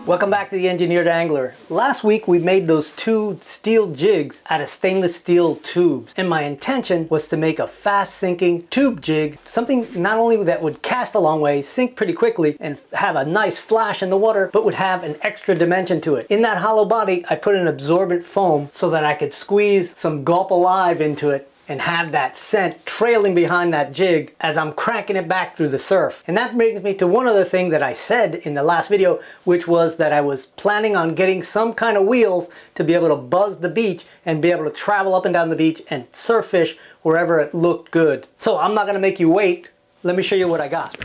Welcome back to the Engineered Angler. Last week we made those two steel jigs out of stainless steel tubes, and my intention was to make a fast sinking tube jig, something not only that would cast a long way, sink pretty quickly, and have a nice flash in the water, but would have an extra dimension to it. In that hollow body I put an absorbent foam so that I could squeeze some Gulp Alive into it and have that scent trailing behind that jig as I'm cranking it back through the surf. And that brings me to one other thing that I said in the last video, which was that I was planning on getting some kind of wheels to be able to buzz the beach and be able to travel up and down the beach and surf fish wherever it looked good. So I'm not gonna make you wait. Let me show you what I got.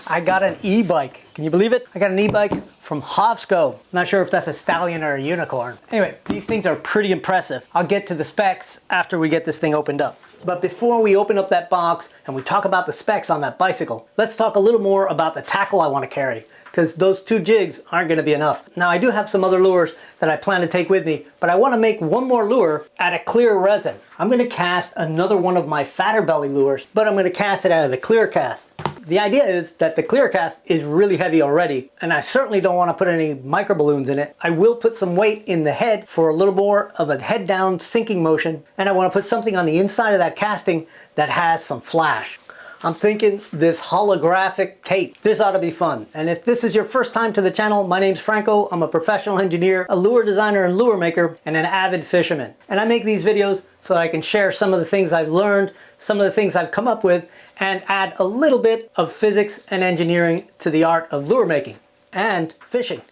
I got an e-bike. Can you believe it? I got an e-bike from Hovsco. Not sure if that's a stallion or a unicorn. Anyway, these things are pretty impressive. I'll get to the specs after we get this thing opened up. But before we open up that box and we talk about the specs on that bicycle, let's talk a little more about the tackle I want to carry, because those two jigs aren't going to be enough. Now I do have some other lures that I plan to take with me, but I want to make one more lure out of clear resin. I'm going to cast another one of my fatter belly lures, but I'm going to cast it out of the clear cast. The idea is that the clear cast is really heavy already, and I certainly don't want to put any micro balloons in it. I will put some weight in the head for a little more of a head down sinking motion, and I want to put something on the inside of that casting that has some flash. I'm thinking this holographic tape. This ought to be fun. And if this is your first time to the channel, my name's Franco. I'm a professional engineer, a lure designer and lure maker, and an avid fisherman. And I make these videos so that I can share some of the things I've learned, some of the things I've come up with, and add a little bit of physics and engineering to the art of lure making and fishing.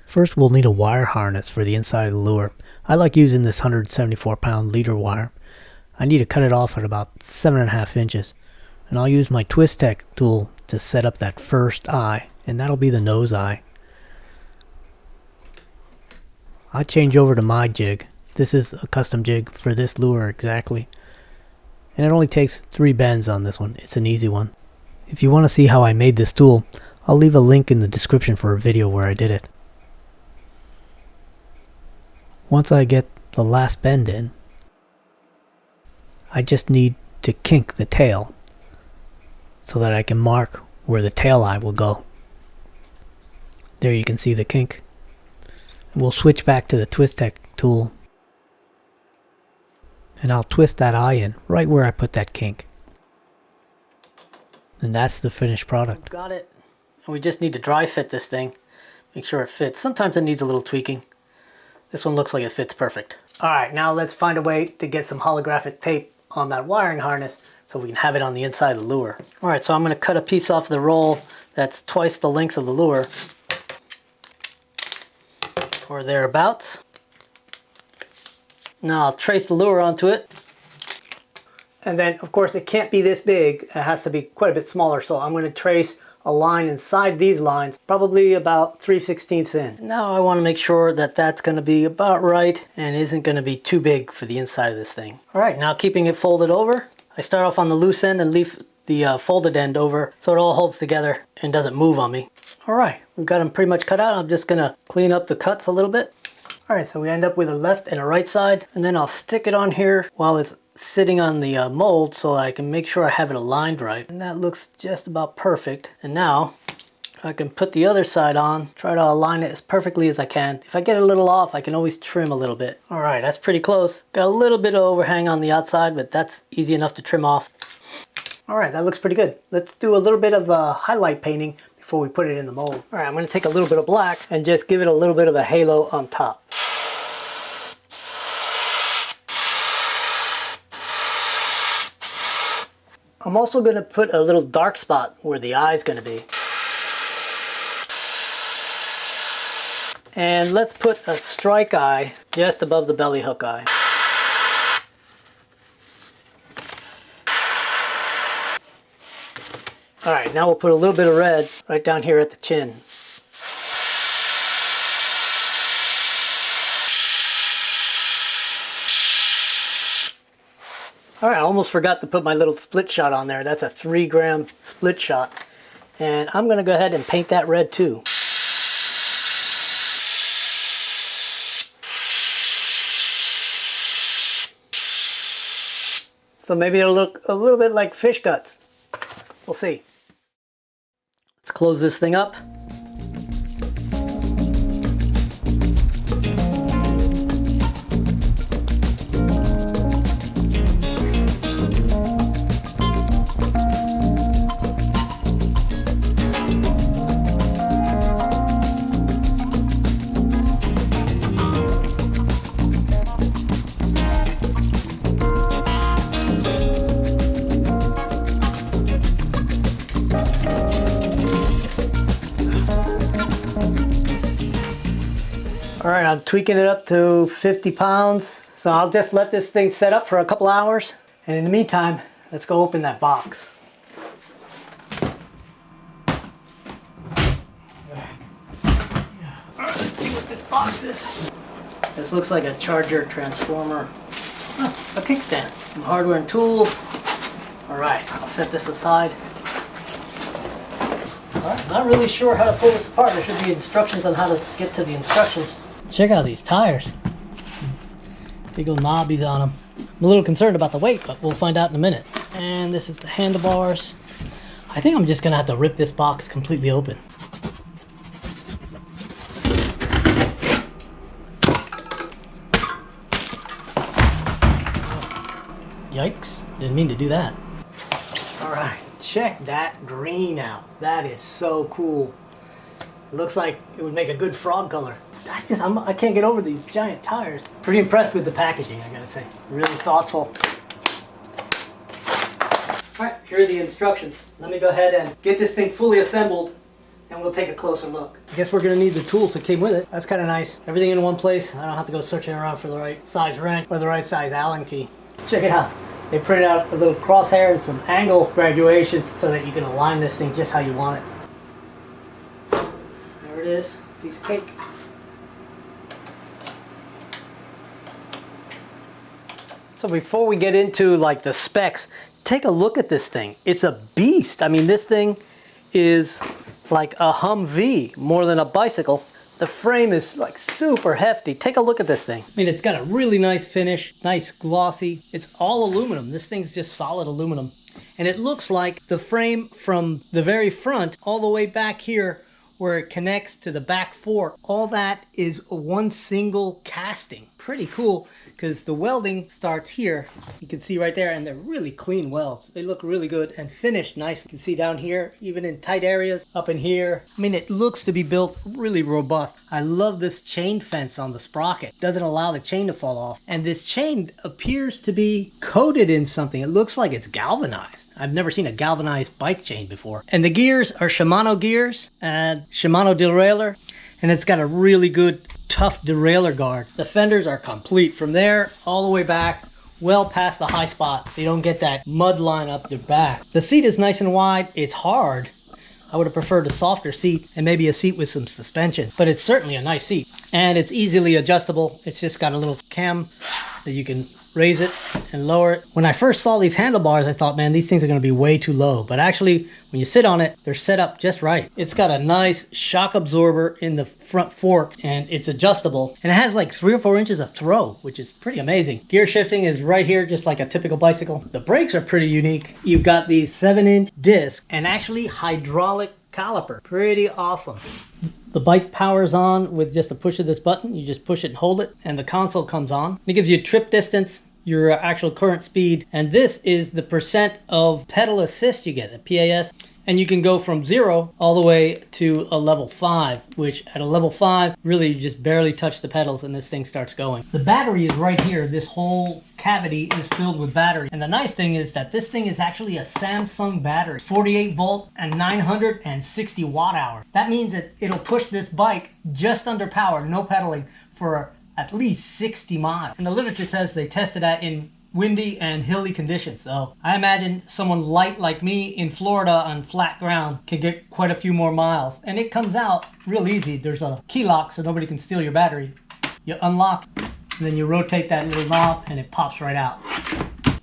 First, we'll need a wire harness for the inside of the lure. I like using this 174-pound leader wire. I need to cut it off at about 7.5 inches. And I'll use my twist tech tool to set up that first eye, and that'll be the nose eye. I change over to my jig. This is a custom jig for this lure exactly, and it only takes 3 bends on this one. It's an easy one. If you want to see how I made this tool, I'll leave a link in the description for a video where I did it. Once I get the last bend in, I just need to kink the tail so that I can mark where the tail eye will go. There you can see the kink. We'll switch back to the twist tech tool, and I'll twist that eye in right where I put that kink. And that's the finished product. Got it. And we just need to dry fit this thing. Make sure it fits. Sometimes it needs a little tweaking. This one looks like it fits perfect. Alright, now let's find a way to get some holographic tape on that wiring harness so we can have it on the inside of the lure. Alright, so I'm going to cut a piece off the roll that's twice the length of the lure, or thereabouts. Now I'll trace the lure onto it, and then of course it can't be this big, it has to be quite a bit smaller, so I'm going to trace a line inside these lines, probably about 3/16 in. Now I want to make sure that that's going to be about right and isn't going to be too big for the inside of this thing. Alright, now keeping it folded over, I start off on the loose end and leave the folded end over so it all holds together and doesn't move on me. Alright, we've got them pretty much cut out. I'm just going to clean up the cuts a little bit. Alright, so we end up with a left and a right side, and then I'll stick it on here while it's sitting on the mold so that I can make sure I have it aligned right. And that looks just about perfect. And now I can put the other side on, try to align it as perfectly as I can. If I get a little off, I can always trim a little bit. Alright, that's pretty close. Got a little bit of overhang on the outside, but that's easy enough to trim off. Alright, that looks pretty good. Let's do a little bit of highlight painting before we put it in the mold. Alright, I'm going to take a little bit of black and just give it a little bit of a halo on top. I'm also going to put a little dark spot where the eye is going to be. And let's put a strike eye just above the belly hook eye. Alright, now we'll put a little bit of red right down here at the chin. Alright, I almost forgot to put my little split shot on there. That's a 3-gram split shot. And I'm going to go ahead and paint that red too. So maybe it'll look a little bit like fish guts. We'll see. Let's close this thing up. All right, I'm tweaking it up to 50 pounds. So I'll just let this thing set up for a couple hours. And in the meantime, let's go open that box. All right, let's see what this box is. This looks like a charger transformer. Oh, a kickstand. Some hardware and tools. All right, I'll set this aside. All right, not really sure how to pull this apart. There should be instructions on how to get to the instructions. Check out these tires. Big old knobbies on them. I'm a little concerned about the weight, but we'll find out in a minute. And this is the handlebars. I think I'm just gonna have to rip this box completely open. Yikes, didn't mean to do that. All right, check that green out. That is so cool. It looks like it would make a good frog color. I can't get over these giant tires. Pretty impressed with the packaging, I gotta say. Really thoughtful. All right, here are the instructions. Let me go ahead and get this thing fully assembled and we'll take a closer look. I guess we're gonna need the tools that came with it. That's kind of nice. Everything in one place. I don't have to go searching around for the right size wrench or the right size Allen key. Check it out. They printed out a little crosshair and some angle graduations so that you can align this thing just how you want it. There it is, piece of cake. So before we get into like the specs, take a look at this thing. It's a beast. I mean, this thing is like a Humvee more than a bicycle. The frame is like super hefty. Take a look at this thing. I mean, it's got a really nice finish, nice glossy. It's all aluminum. This thing's just solid aluminum. And it looks like the frame from the very front all the way back here where it connects to the back fork, all that is one single casting. Pretty cool, because the welding starts here. You can see right there, and they're really clean welds. They look really good and finished nice. You can see down here, even in tight areas, up in here. I mean, it looks to be built really robust. I love this chain fence on the sprocket. It doesn't allow the chain to fall off. And this chain appears to be coated in something. It looks like it's galvanized. I've never seen a galvanized bike chain before. And the gears are Shimano gears and Shimano derailleur. And it's got a really good tough derailleur guard. The fenders are complete from there all the way back, well past the high spot, so you don't get that mud line up the back. The seat is nice and wide. It's hard. I would have preferred a softer seat and maybe a seat with some suspension, but it's certainly a nice seat. And it's easily adjustable. It's just got a little cam that you can raise it and lower it. When I first saw these handlebars, I thought, man, these things are going to be way too low. But actually, when you sit on it, they're set up just right. It's got a nice shock absorber in the front fork, and it's adjustable. And it has like 3 or 4 inches of throw, which is pretty amazing. Gear shifting is right here, just like a typical bicycle. The brakes are pretty unique. You've got these 7-inch discs and actually hydraulic caliper. Pretty awesome. The bike powers on with just a push of this button. You just push it and hold it, and the console comes on. It gives you trip distance, your actual current speed, and this is the percent of pedal assist you get, the PAS. And you can go from 0 all the way to a level 5, which at a level 5, really you just barely touch the pedals and this thing starts going. The battery is right here. This whole cavity is filled with battery. And the nice thing is that this thing is actually a Samsung battery, 48 volt and 960 watt hour. That means that it'll push this bike just under power, no pedaling, for at least 60 miles. And the literature says they tested that in windy and hilly conditions. So I imagine someone light like me in Florida on flat ground can get quite a few more miles. And it comes out real easy. There's a key lock so nobody can steal your battery. You unlock, and then you rotate that little knob and it pops right out.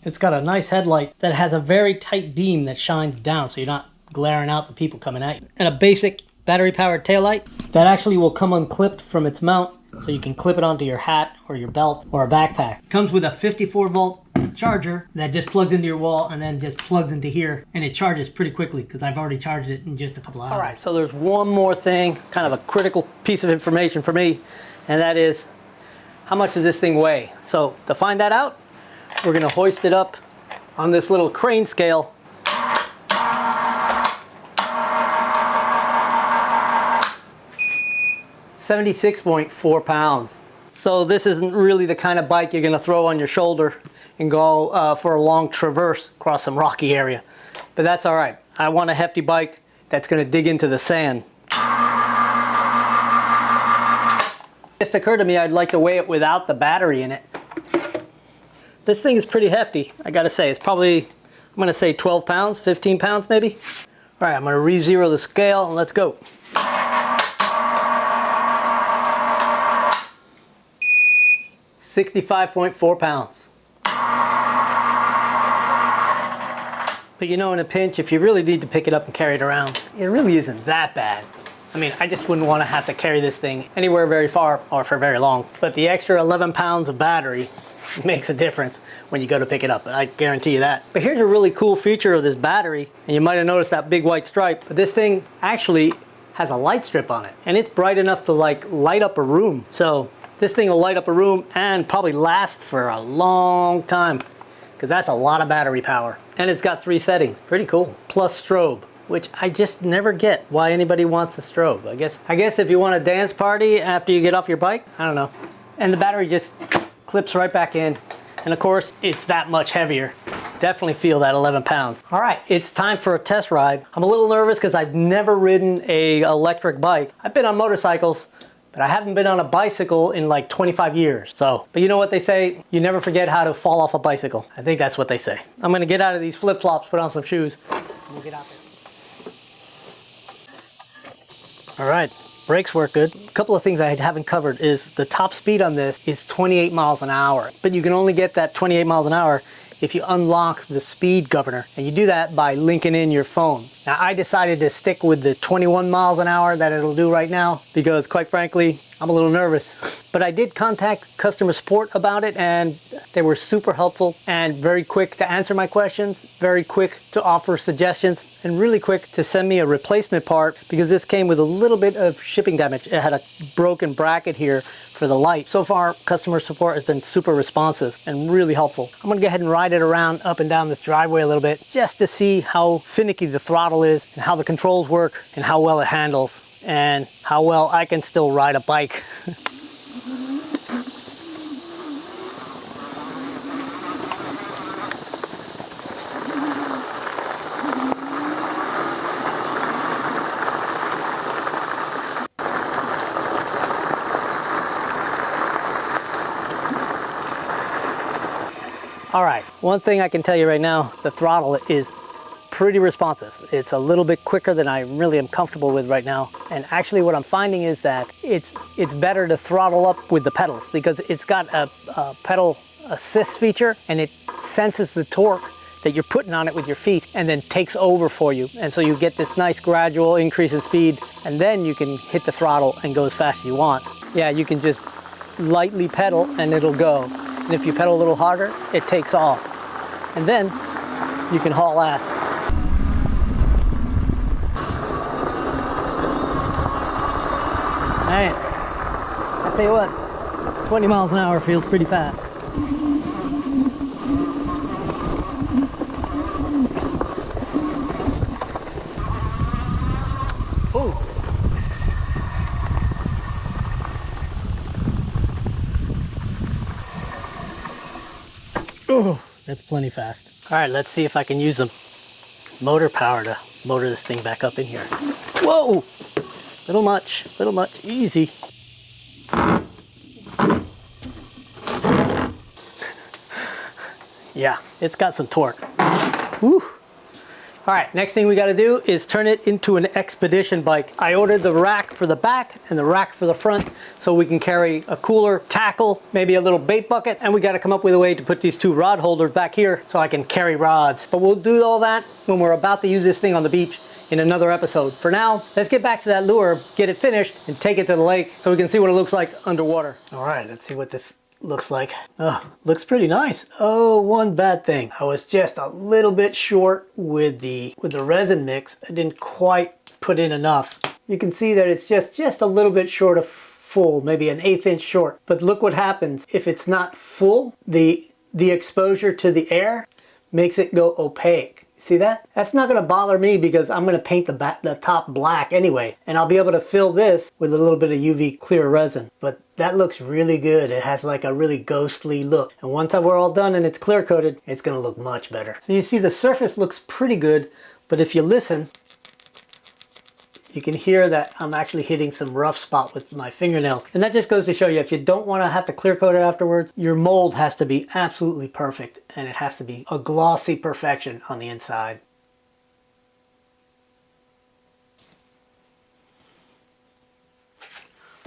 It's got a nice headlight that has a very tight beam that shines down so you're not glaring out the people coming at you. And a basic battery powered taillight that actually will come unclipped from its mount, so you can clip it onto your hat or your belt or a backpack. Comes with a 54 volt charger that just plugs into your wall and then just plugs into here, and it charges pretty quickly because I've already charged it in just a couple hours. All right, so there's one more thing, kind of a critical piece of information for me, and that is how much does this thing weigh? So to find that out, we're gonna hoist it up on this little crane scale. 76.4 pounds. So this isn't really the kind of bike you're gonna throw on your shoulder and go for a long traverse across some rocky area. But that's all right. I want a hefty bike that's gonna dig into the sand. It just occurred to me I'd like to weigh it without the battery in it. This thing is pretty hefty, I gotta say. It's probably, I'm gonna say 12 pounds, 15 pounds maybe. All right, I'm gonna re-zero the scale and let's go. 65.4 pounds. But you know, in a pinch, if you really need to pick it up and carry it around, it really isn't that bad. I mean, I just wouldn't want to have to carry this thing anywhere very far or for very long. But the extra 11 pounds of battery makes a difference when you go to pick it up. I guarantee you that. But here's a really cool feature of this battery, and you might have noticed that big white stripe, but this thing actually has a light strip on it, and it's bright enough to like light up a room. So this thing will light up a room and probably last for a long time, because that's a lot of battery power. And it's got 3 settings, pretty cool. Plus strobe, which I just never get why anybody wants a strobe. I guess if you want a dance party after you get off your bike, I don't know. And the battery just clips right back in. And of course, it's that much heavier. Definitely feel that 11 pounds. All right, it's time for a test ride. I'm a little nervous because I've never ridden a electric bike. I've been on motorcycles, but I haven't been on a bicycle in like 25 years. So, but you know what they say? You never forget how to fall off a bicycle. I think that's what they say. I'm gonna get out of these flip-flops, put on some shoes, and we'll get out there. All right, brakes work good. A couple of things I haven't covered is the top speed on this is 28 miles an hour. But you can only get that 28 miles an hour if you unlock the speed governor, and you do that by linking in your phone. Now I decided to stick with the 21 miles an hour that it'll do right now because quite frankly, I'm a little nervous. But I did contact customer support about it, and they were super helpful and very quick to answer my questions, very quick to offer suggestions, and really quick to send me a replacement part because this came with a little bit of shipping damage. It had a broken bracket here for the light. So far, customer support has been super responsive and really helpful. I'm gonna go ahead and ride it around up and down this driveway a little bit just to see how finicky the throttle is and how the controls work and how well it handles and how well I can still ride a bike. All right, one thing I can tell you right now, the throttle is pretty responsive. It's a little bit quicker than I really am comfortable with right now. And actually what I'm finding is that it's better to throttle up with the pedals because it's got a pedal assist feature, and it senses the torque that you're putting on it with your feet and then takes over for you. And so you get this nice gradual increase in speed, and then you can hit the throttle and go as fast as you want. Yeah, you can just lightly pedal and it'll go. And if you pedal a little harder, it takes off. And then you can haul ass. Man, I tell you what, 20 miles an hour feels pretty fast. Oh. Oh, that's plenty fast. All right, let's see if I can use some motor power to motor this thing back up in here. Whoa, little much, easy. Yeah, it's got some torque. Woo. All right, next thing we got to do is turn it into an expedition bike. I ordered the rack for the back and the rack for the front so we can carry a cooler, tackle, maybe a little bait bucket, and we got to come up with a way to put these 2 rod holders back here so I can carry rods. But we'll do all that when we're about to use this thing on the beach in another episode. For now, let's get back to that lure, get it finished, and take it to the lake so we can see what it looks like underwater. All right, let's see what this looks like. Oh, looks pretty nice. Oh, one bad thing. I was just a little bit short with the resin mix. I didn't quite put in enough. You can see that it's just a little bit short of full, maybe an 1/8 inch short. But look what happens if it's not full. The exposure to the air makes it go opaque. See that? That's not gonna bother me because I'm gonna paint the top black anyway, and I'll be able to fill this with a little bit of UV clear resin. But that looks really good. It has like a really ghostly look. And once we're all done and it's clear coated, it's gonna look much better. So you see the surface looks pretty good, but if you listen, you can hear that I'm actually hitting some rough spot with my fingernails. And that just goes to show you, if you don't want to have to clear coat it afterwards, your mold has to be absolutely perfect, and it has to be a glossy perfection on the inside.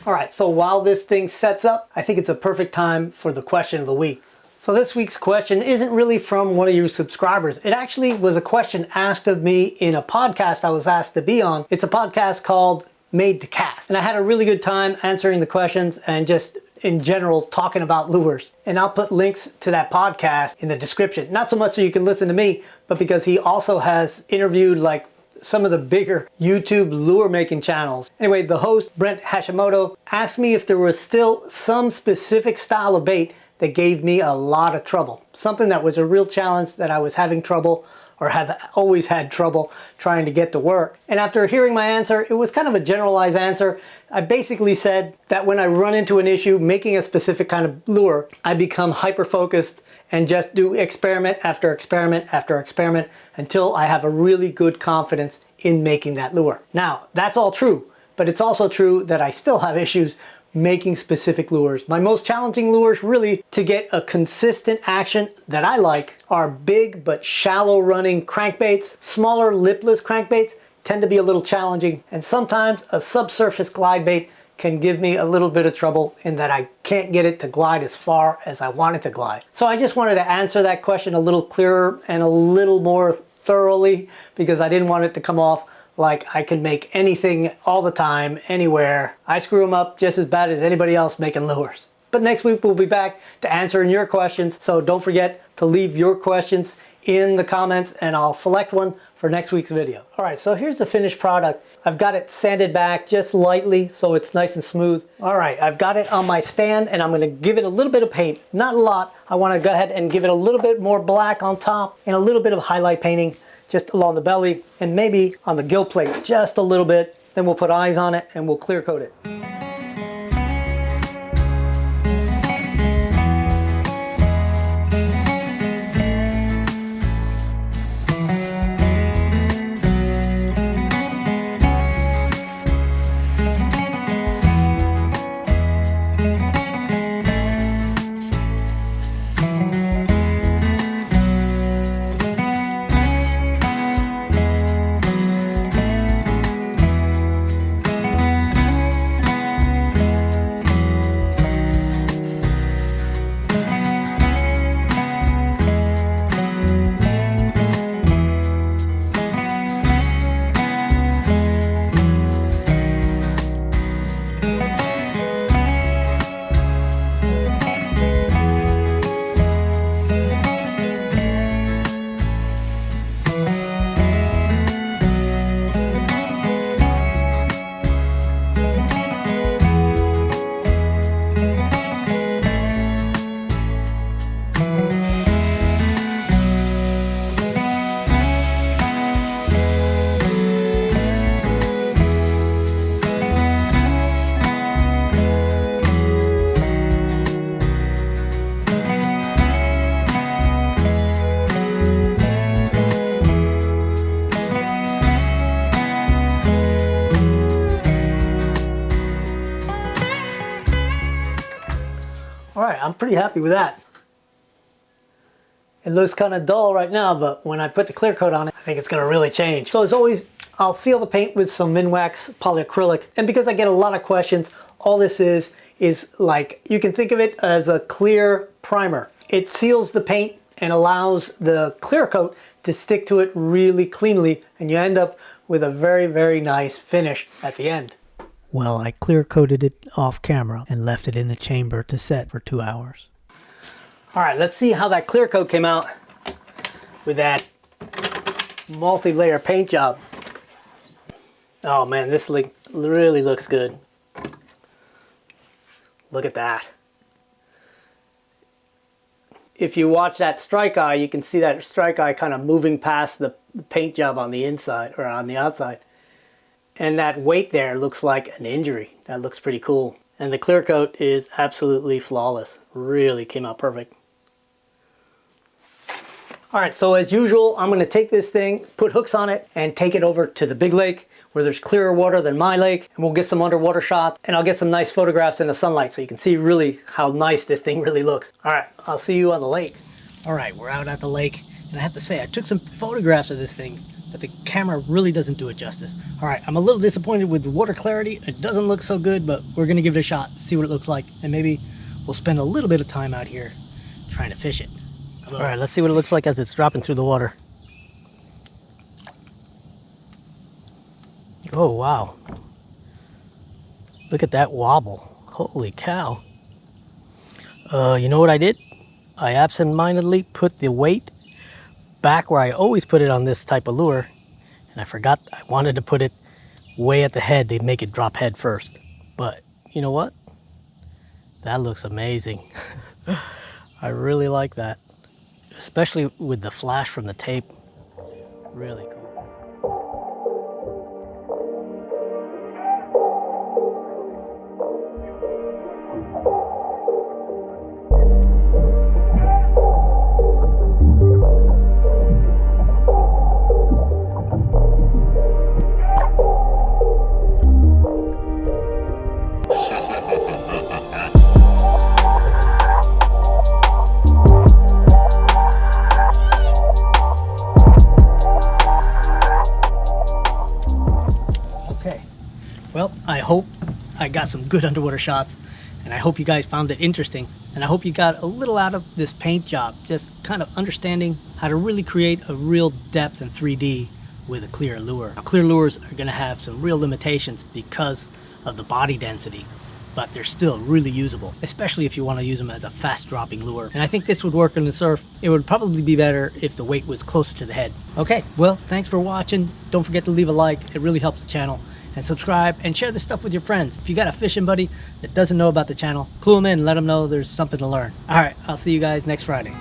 All right, so while this thing sets up, I think it's a perfect time for the question of the week. So this week's question isn't really from one of you subscribers. It actually was a question asked of me in a podcast I was asked to be on. It's a podcast called Made to Cast. And I had a really good time answering the questions and just in general talking about lures. And I'll put links to that podcast in the description. Not so much so you can listen to me, but because he also has interviewed like some of the bigger YouTube lure making channels. Anyway, the host, Brent Hashimoto, asked me if there was still some specific style of bait that gave me a lot of trouble. Something that was a real challenge that I was having trouble, or have always had trouble trying to get to work. And after hearing my answer, it was kind of a generalized answer. I basically said that when I run into an issue making a specific kind of lure, I become hyper-focused and just do experiment after experiment after experiment until I have a really good confidence in making that lure. Now, that's all true, but it's also true that I still have issues making specific lures. My most challenging lures really to get a consistent action that I like are big but shallow running crankbaits. Smaller lipless crankbaits tend to be a little challenging, and sometimes a subsurface glide bait can give me a little bit of trouble in that I can't get it to glide as far as I want it to glide. So I just wanted to answer that question a little clearer and a little more thoroughly, because I didn't want it to come off like I can make anything all the time, anywhere. I screw them up just as bad as anybody else making lures. But next week we'll be back to answering your questions, so don't forget to leave your questions in the comments and I'll select one for next week's video. All right, so here's the finished product. I've got it sanded back just lightly so it's nice and smooth. All right, I've got it on my stand and I'm gonna give it a little bit of paint, not a lot. I wanna go ahead and give it a little bit more black on top and a little bit of highlight painting just along the belly and maybe on the gill plate just a little bit. Then we'll put eyes on it and we'll clear coat it. All right, I'm pretty happy with that. It looks kind of dull right now, but when I put the clear coat on it, I think it's gonna really change. So as always, I'll seal the paint with some Minwax polyacrylic. And because I get a lot of questions, all this is like, you can think of it as a clear primer. It seals the paint and allows the clear coat to stick to it really cleanly, and you end up with a very, very nice finish at the end. Well, I clear coated it off camera and left it in the chamber to set for 2 hours. All right, let's see how that clear coat came out with that multi-layer paint job. Oh man, this really looks good. Look at that. If you watch that strike eye, you can see that strike eye kind of moving past the paint job on the inside or on the outside. And that weight there looks like an injury. That looks pretty cool. And the clear coat is absolutely flawless. Really came out perfect. All right, so as usual, I'm gonna take this thing, put hooks on it, and take it over to the big lake where there's clearer water than my lake, and we'll get some underwater shots, and I'll get some nice photographs in the sunlight so you can see really how nice this thing really looks. All right, I'll see you on the lake. All right, we're out at the lake, and I have to say, I took some photographs of this thing, but the camera really doesn't do it justice. All right, I'm a little disappointed with the water clarity. It doesn't look so good, but we're gonna give it a shot, see what it looks like, and maybe we'll spend a little bit of time out here trying to fish it. All right, let's see what it looks like as it's dropping through the water. Oh, wow. Look at that wobble. Holy cow. You know what I did? I absentmindedly put the weight back where I always put it on this type of lure, and I forgot I wanted to put it way at the head to make it drop head first. But you know what? That looks amazing. I really like that, especially with the flash from the tape. Really cool. Well, I hope I got some good underwater shots, and I hope you guys found it interesting, and I hope you got a little out of this paint job, just kind of understanding how to really create a real depth in 3D with a clear lure. Now, clear lures are going to have some real limitations because of the body density, but they're still really usable, especially if you want to use them as a fast dropping lure. And I think this would work in the surf. It would probably be better if the weight was closer to the head. Okay, well, thanks for watching. Don't forget to leave a like. It really helps the channel. And subscribe and share this stuff with your friends. If you got a fishing buddy that doesn't know about the channel, clue them in and let them know there's something to learn. All right, I'll see you guys next Friday.